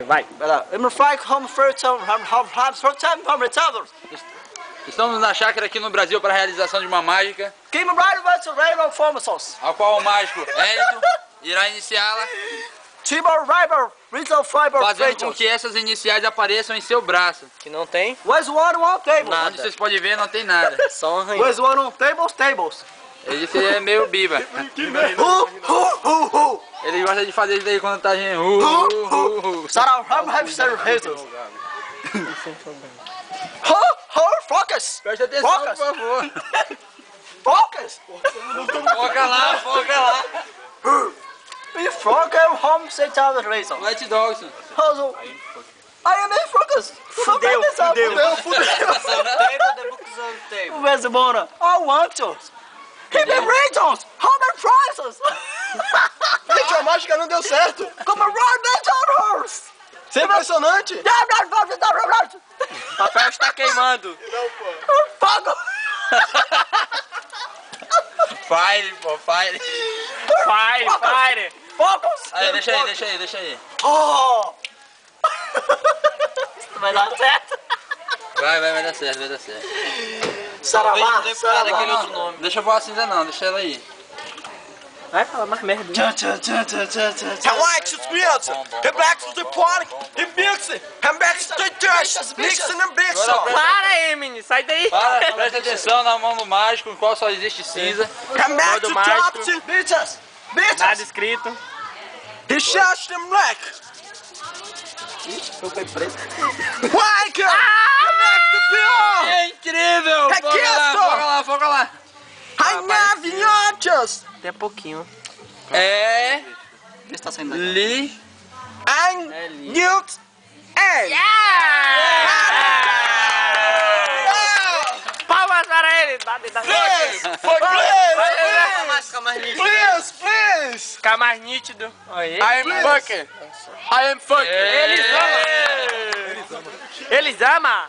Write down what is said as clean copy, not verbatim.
vai. Estamos na chácara aqui no Brasil para a realização de uma mágica, a qual o mágico Hélito irá iniciá-la, fazendo com que essas iniciais apareçam em seu braço. Que não tem Onde vocês podem ver, não tem nada. só um arranhão. Esse é meio biba. Ele gosta de fazer isso daí quando tá gente. Focus! Presta atenção, por favor. Focus! Foca lá, foca lá. White Dawson. Fudeu. Gente, a mágica não deu certo! Isso é impressionante! O papel está queimando. Fire, pô, fire. Fire. Aí, deixa aí. Oh! Isso vai dar certo. Vai dar certo. Saravá! Daquele outro nome. Deixa eu pôr a cinza não, deixa ela aí. Vai falar mais merda. White experience! He blacks the party! He mixes! He makes the dishes! Mixing and mixing! Para aí, menino. Sai daí. Para, presta atenção na mão do mágico, em qual só existe cinza. He makes Modo the mágico. top bitches! Nada escrito. He shouts them black! Eu fui preto. White! He makes the pure! É incrível! É que Foca lá. I never noticed! Até pouquinho. É... Vê se tá saindo Li... I newt and Palmas para ele. Dá. Please! Ficar mais nítido. Aí. I am fucking! Eles amam.